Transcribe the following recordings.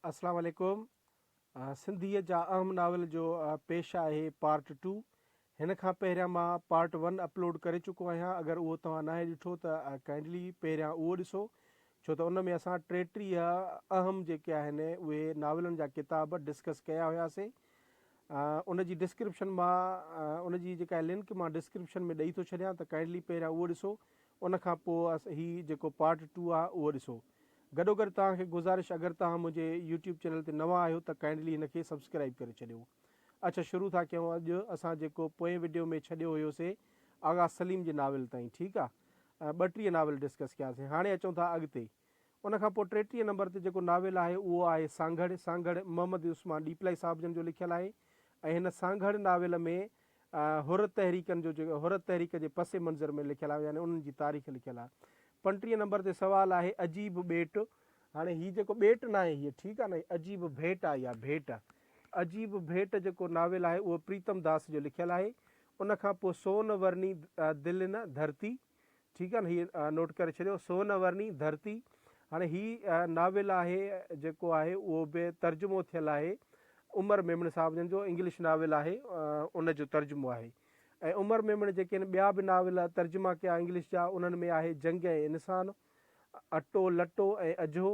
अस्सलाम वालेकुम। सिंधीअ जा अहम नावल जो पेश आहे पार्ट 2। हिन खां पहिरियां मां पार्ट 1 अपलोड करे चुको आहियां। अगरि उहो तव्हां नाहे ॾिठो त काइंडली पहिरियां उहो ॾिसो, छो त उन में असां 33 अहम जेके आहिनि उहे नावलनि जा किताब डिस्कस कया हुयासीं। उन जी डिस्क्रिप्शन मां उन जी जेका लिंक मां डिस्क्रिप्शन में ॾेई थो छॾियां, त काइंडली पहिरियां उहो ॾिसो। उन खां पोइ हीअ जेको पार्ट 2 आहे उहो ॾिसो। गॾोगॾु तव्हांखे गुज़ारिश, अगरि तव्हां मुंहिंजे यूट्यूब चैनल ते नवां आहियो त काइंडली हिनखे सब्सक्राइब करे छॾियो। अच्छा, शुरू था कयूं। अॼु असां जेको पोएं वीडियो में छॾियो हुयोसीं आगा सलीम जे नाविल ताईं, ठीकु आहे। 32 नाविल डिस्कस कयासीं। हाणे अचूं था अॻिते। उन खां पोइ 33 नंबर ते जेको नाविल आहे उहो आहे सांघड़। सांघड़ मोहम्मद उस्मान डीपलाई साहिब जन जो लिखियलु आहे। ऐं हिन सांघड़ नाविल में हुर तहरीकनि जो जेको हुर तहरीक जे पसे मंज़र में लिखियलु आहे, यानी उन्हनि जी तारीख़ लिखियलु आहे। 35 नंबर ते सवाल आहे अजीब ॿेट। हाणे हीअ जेको ॿेट न आहे हीअ, ठीकु आहे न, अजीब भेट आहे। इहा भेट, अजीब भेट जेको नाविल आहे उहो प्रीतम दास जो लिखियलु आहे। उन खां पोइ सोन वर्णी दिलि न धरती, ठीकु आहे न, हीअ नोट करे छॾियो, सोन वर्णी धरती। हाणे हीअ नाविल आहे जेको आहे उहो बि तर्जुमो थियलु आहे उमर मेमण साहिब जन जो। इंग्लिश नाविल आहे, उन जो तर्जुमो आहे। ऐं उमर मेमण जेके आहिनि ॿिया बि नाविल तर्जुमा कया इंग्लिश जा, उन्हनि में आहे जंग ऐं इंसान, अटो लटो ऐं अजो,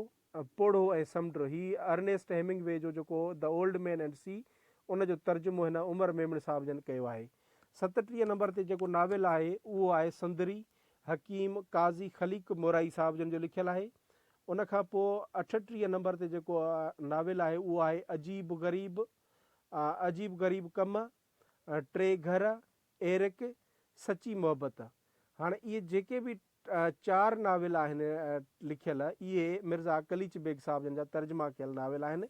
पोड़ो ऐं समुंड। ही अर्नेस्ट हेमिंगवे जो जेको the old man and sea, उन जो तर्जुमो हिन उमर मेमण साहिब जन कयो आहे। 37 नंबर ते जेको नाविल आहे उहो आहे सुंदरी। हकीम काज़ी खलीक मोराई साहिब जन जो लिखियलु आहे। उन खां पोइ 38 नंबर ते जेको नाविल आहे उहो आहे अजीब ग़रीब। अजीब ग़रीब कम, टे घर, एरिक, सची मोहबत। हाणे इहे जेके बि 4 नाविल आहिनि लिखियलु, इहे मिर्ज़ा कलीच बेग साहिब जन जा तर्जुमा कयल नाविल आहिनि।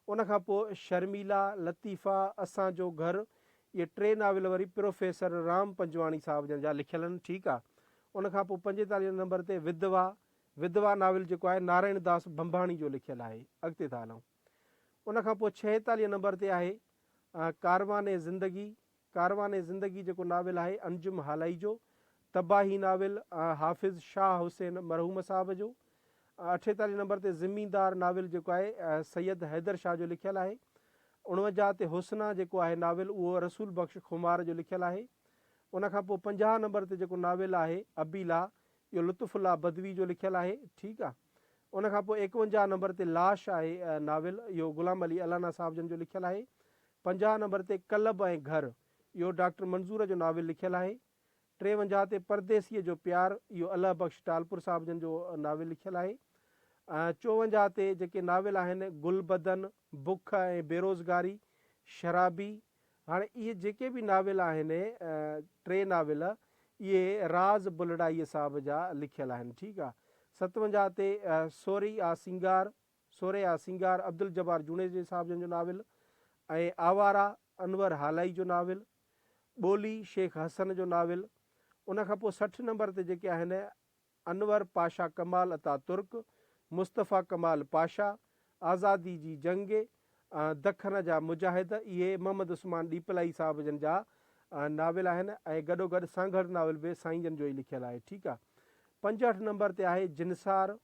उन खां पोइ शर्मिला, लतीफ़ा, असांजो घर, इहे 3 नाविल वरी प्रोफेसर राम पंजवाणी साहिब जन जा लिखियलु आहिनि, ठीकु आहे। उन खां पोइ 45 नंबर ते विधवा। विधवा नाविल जेको आहे नारायण दास भंभाणी जो लिखियलु आहे। अॻिते था हलूं। उन खां पोइ 46 नंबर ते आहे कारवाने ज़िंदगी। कारवाने ज़िंदगी जेको नाविल आहे अंजुम हालाई जो। तबाही नाविल हाफ़िज़ शाह हुसैन मरहूम साहिब जो। 48 नंबर ते ज़मींदार नाविल जेको आहे सैयद हैदर शाह जो लिखियलु आहे। 49 ते हुसना जेको आहे नाविल उहो रसूल बख़्श खुमार जो लिखियलु आहे। उन खां पोइ 50 नंबर ते जेको नाविल आहे अबीला, इहो लुत्फ़ुल्लाह बदवी जो लिखियलु आहे, ठीकु आहे। उन खां पोइ 51 नंबर ते लाश आहे नाविल, इहो ग़ुलाम अली अलाना साहिब जन जो लिखियलु आहे। 50 नंबर ते कलब ऐं घर, इहो डॉक्टर मंज़ूर जो नाविल लिखियलु आहे। 53 ते परदेसीअ जो प्यार, इहो अल्लाह बख़्श टालपुर साहिब जन जो नाविल लिखियलु आहे। 54 ते जेके नाविल आहिनि गुलबदन, बुख ऐं बेरोज़गारी, शराबी। हाणे इहे जेके बि नाविल आहिनि 3 नाविल, इहे राज़ बुलड़ाईअ साहिब जा लिखियलु आहिनि, ठीकु आहे। 57 ते सोरे आ सिंगार, अब्दुल जब्बार जूनेजी साहिब जन जो नाविल। ऐं आवारा, अनवर हालाई जो नाविल। ॿोली, शेख हसन जो नाविल। उन खां पोइ 60 नंबर ते जेके आहिनि अनवर पाशा कमाल अता तुर्क, मुस्तफ़ा कमाल पाशा, आज़ादी जी जंग, दखन जा मुजाहिद। इहे मोहम्मद उस्मान डीपलाई साहिब जन जा नाविल आहिनि। ऐं गॾोगॾु सांघड़ नाविल बि साईं जन जो ई लिखियलु आहे, ठीकु आहे। 65 नंबर ते आहे जिनसार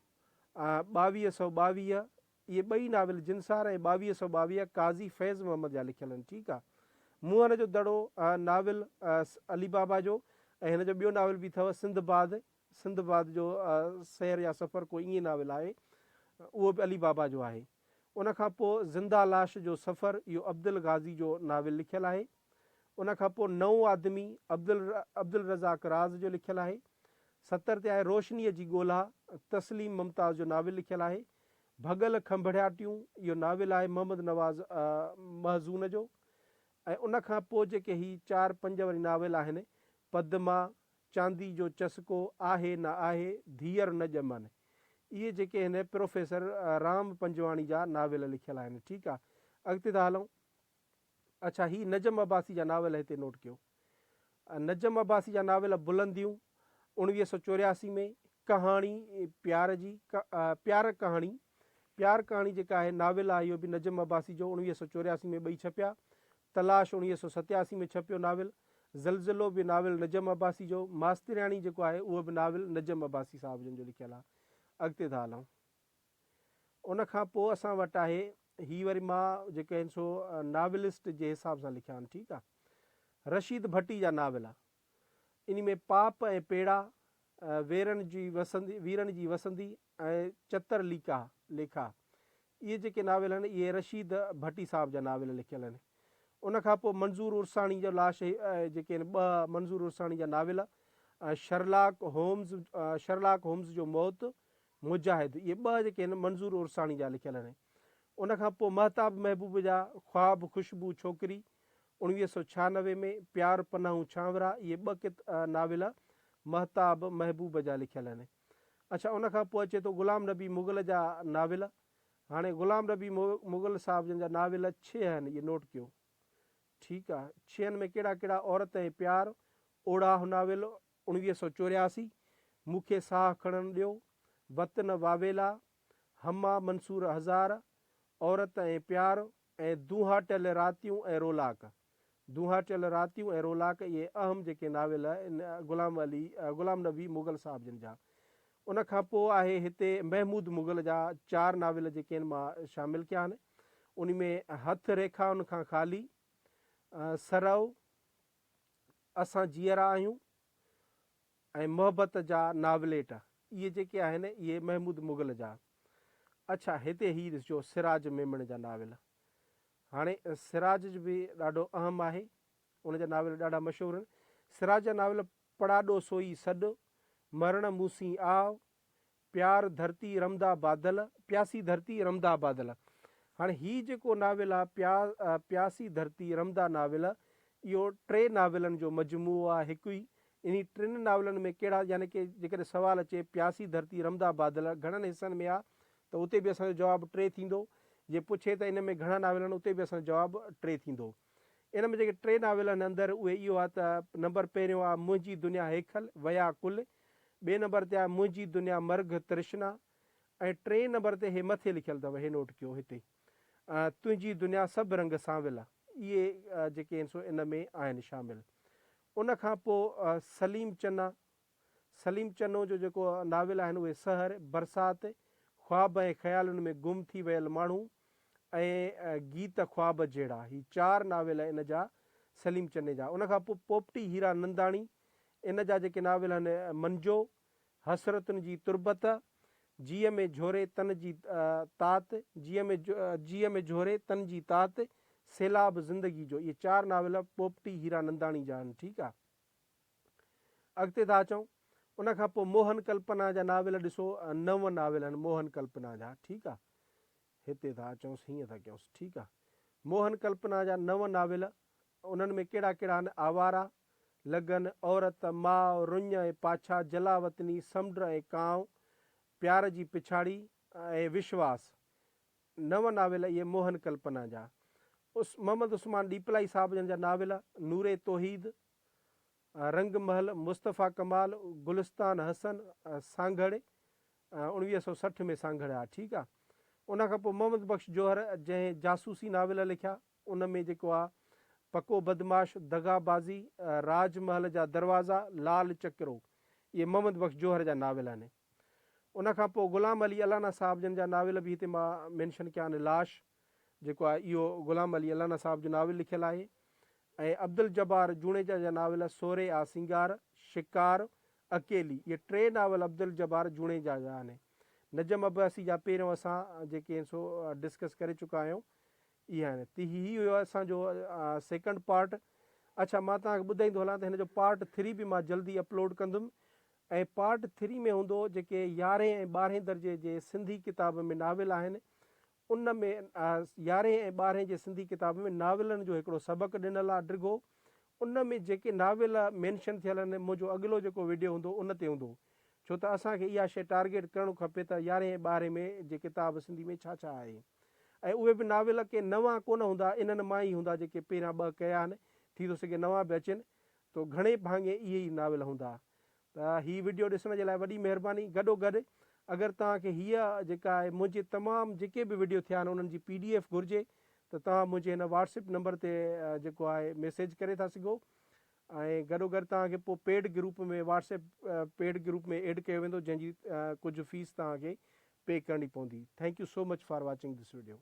2222। इहे ॿई नाविल जिनसार ऐं 2222 काज़ी फैज़ मोहम्मद जा लिखियलु आहिनि, ठीकु आहे। मुअर जो दड़ो नाविल अली बाबा जो। ऐं हिन जो ॿियो नाविल बि अथव सिंधबाद। सिंधबाद जो सैर या सफ़र, कोई ईअं नाविल आहे, उहो बि अली बाबा जो आहे। उन खां पोइ ज़िंदा लाश जो सफ़र, इहो अब्दुल गाज़ी जो नाविल लिखियलु आहे। उन खां पोइ नओं आदमी अब्दुल रज़ाक राज़ जो लिखियलु आहे। 70 ते आहे रोशनीअ जी ॻोल्हा, तस्लीम मुमताज़ जो नाविल लिखियलु आहे। भॻल खंभड़ियाटियूं, इहो नाविल आहे मोहम्मद नवाज़ महज़ून जो। ऐं उन खां पोइ जेके ही 4-5 वरी नाविल आहिनि पद्मा, चांदी जो चस्को, आहे न आहे, धीअर न ॼमनि। इहे जेके आहिनि प्रोफेसर राम पंजवाणी जा नाविल लिखियलु आहिनि, ठीकु आहे। अॻिते था हलूं। अच्छा, ही नजम अब्बासी जा नाविल हिते नोट कयो। नजम अब्बासी जा नाविल बुलंदियूं 1984 में, कहाणी प्यार जी, प्यार कहाणी जेका आहे नाविल आहे, इहो बि नजम अब्बासी जो 1984 में ॿई छपिया। तलाश 1987 में छपियो नाविल। ज़लज़लो बि नाविल नजम अब्बासी जो। मास्तरियाणी जेको आहे उहो बि नाविल नजम अब्बासी साहिब जन जो लिखियलु आहे। अॻिते था हलूं। उन खां पोइ असां वटि आहे ही वरी मां जेके आहिनि सो नावलिस्ट जे हिसाब सां लिखिया आहिनि, ठीकु आहे। रशीद भट्टी जा नाविल, इन में पाप ऐं पेड़ा, वीरनि जी वसंदी ऐं चतर लेखा, इहे जेके नाविल आहिनि इहे रशीद भट्टी साहिब जा नाविल लिखियल आहिनि। उनखां पोइ मंज़ूर उर्साणी जो लाश जेके आहिनि 2 मंज़ूर उर्साणी जा नाविल, शरलाक होम्स जो मौत, मुजाहिद, इहे 2 जेके आहिनि मंज़ूर उर्साणी जा लिखियल आहिनि। उनखां पोइ महताब महबूब जा ख्वाब खुशबू छोकिरी 1996 में, प्यार पनाहूं छांवरा, इहे 2 नाविल महताब महबूब जा लिखियल आहिनि। अच्छा, उनखां पोइ अचे थो ग़ुलाम नबी मुग़ल जा नाविल। हाणे ग़ुलाम नबी मुग़ल साहिब जन जा नाविल 6 आहिनि, इहे नोट कयो, ठीकु आहे। 6 में कहिड़ा कहिड़ा? औरत ऐं प्यार, ओढ़ाह नाविल 1984, मूंखे साह खणणु ॾियो, वतन वावेला, हमा मंसूर हज़ार, औरत ऐं प्यार, ऐं दूहाटियल रातियूं ऐं रोलाक, इहे अहम जेके नाविल ग़ुलाम नबी मुग़ल साहिब जन जा। उनखां पोइ आहे हिते महमूद मुग़ल जा 4 नाविल जेके आहिनि मां शामिलु कया आहिनि। उन में हथ रेखा उनखां ख़ाली, सरव, असां जीअरा आहियूं, ऐं मोहबत जा नाविलेट, इहे जेके आहिनि इहे महमूद मुग़ल जा। अच्छा, हिते ही ॾिसो सिराज मेमण जा नाविल। हाणे सिराज बि ॾाढो अहम आहे, उनजा नाविल ॾाढा मशहूरु आहिनि। सिराज जा नाविल पड़ाॾो सोई सॾु, मरण मूसी आव, प्यासी धरती रमदा बादल। हाणे ही जेको नाविल आहे प्यासी धरती रमदा नाविल, इहो 3 नाविलनि जो मजमूओ आहे, हिकु ई। इन 3 नाविलनि में कहिड़ा, यानी कि जेकॾहिं सुवालु अचे प्यासी धरती रमदा बादल घणनि हिसनि में आहे, त उते बि असांजो जवाबु 3 थींदो। जे पुछे त इन में घणा नाविल आहिनि, उते बि असांजो जवाबु 3 थींदो। इन में जेके 3 नाविल आहिनि अंदरि, उहे इहो आहे त नंबर पहिरियों आहे मुंहिंजी दुनिया हेखल वया कुल, 2 नंबर ते आहे मुंहिंजी दुनिया मर्ग तृष्णा, ऐं 3 नंबर ते हे मथे लिखियलु अथव, हे नोट कयो हिते, तुंहिंजी दुनिया सभु रंग सांविल। इहे जेके आहिनि सो इन में आहिनि शामिलु। उनखां पोइ सलीम चन्नो जो जेको नाविल आहिनि उहे सहर, बरसाति, ख्वाब ऐं ख़्यालनि में गुम थी वियल माण्हू, ऐं गीत ख्वाब जहिड़ा, ही 4 नाविल इन जा सलीम चन्ने जा। उनखां पोइ पोपटी हीरा नंदाणी, इन जा जेके नाविल आहिनि मंजो, हसरतुनि जी तुरबत, जीअ में झोरे तन जी तात, सैलाब ज़िंदगी जो, इहे 4 नाविल पोपटी हीरा नंदाणी जा आहिनि, ठीकु आहे। अॻिते था अचूं, उनखां पोइ मोहन कल्पना जा नाविल ॾिसो, 9 नाविल आहिनि मोहन कल्पना जा, ठीकु आहे। हिते था अचूंसि, हीअं था कयूंसि, ठीकु आहे। मोहन कल्पना जा 9 नाविल, उन्हनि में कहिड़ा कहिड़ा आहिनि? आवारा, लगन, औरत, माउ, रुञ ऐं पाछा, जलावतनी, समुंड ऐं कांव, प्यार जी पिछाड़ी ऐं विश्वास, 9 नाविल इहे मोहन कल्पना जा। मोहम्मद उस्मान डीपलाई साहिब जन जा नाविल, नूरे तौहीद, रंग महल, मुस्तफ़ा कमाल, गुलिस्तान हसन, सांघड़, 1960 में सांघड़ आहे, ठीकु आहे। उनखां पोइ मोहम्मद बख़्श जोहर जंहिं जासूसी नाविल लिखिया, उन में जेको आहे पको बदमाश, दगाबाज़ी, राजमहल जा दरवाज़ा, लाल चकिरो, इहे मोहम्मद बख़्श जोहर जा नाविल आहिनि। उनखां पोइ ग़ुलाम अली अलाना साहिब जन जा नाविल बि हिते मां मैंशन कया आहिनि। लाश जेको आहे इहो ग़ुलाम अली अलाना साहिब जो नाविल लिखियलु आहे। ऐं अब्दुल जब्बार जूणेजा जा नाविल सोरे आ सिंगार, शिकार, अकेली, इहे 3 नाविल अब्दुल जब्बार जूणेजा जा आहिनि। नजम अब्बासी जा पहिरियों असां जेके आहिनि सो डिस्कस करे चुका आहियूं, इहे आहिनि। त हीउ हुयो असांजो 2nd पार्ट। अच्छा, मां तव्हांखे ॿुधाईंदो हलां त हिन जो पार्ट 3 बि मां जल्दी अपलोड कंदुमि, ऐं पार्ट 3 में हूंदो जेके 11हें ऐं 12हें दर्जे जे सिंधी किताब में नाविल आहिनि, उन में 11हें ऐं 12हें जे सिंधी किताब में नाविलनि जो हिकिड़ो सबक़ु ॾिनल आहे डिघो। उन में जेके नाविल मैंशन थियल आहिनि, मुंहिंजो अॻिलो जेको वीडियो हूंदो उन ते हूंदो, छो त असांखे इहा शइ टारगेट करणु खपे त 11हें ऐं 12हें में जे किताब सिंधी में छा छा आहे। ऐं उहे बि नाविल के नवां कोन हूंदा, इन्हनि मां ई हूंदा जेके पहिरियां 2 कया आहिनि, थी थो सघे नवां बि अचनि, तो घणे भाङे इहे ई नाविल हूंदा। त हीअ वीडियो ॾिसण जे लाइ वॾी महिरबानी। गॾोगॾु अगरि तव्हांखे हीअ जेका आहे मुंहिंजे तमामु जेके बि वीडियो थिया आहिनि उन्हनि जी PDF घुरिजे, त तव्हां मुंहिंजे हिन WhatsApp नंबर ते जेको आहे मैसेज करे था सघो। ऐं गॾोगॾु तव्हांखे पोइ पेड ग्रुप में WhatsApp पेड ग्रुप में एड कयो वेंदो, जंहिंजी कुझु फीस तव्हांखे पे करणी पवंदी। Thank you so much for watching this video.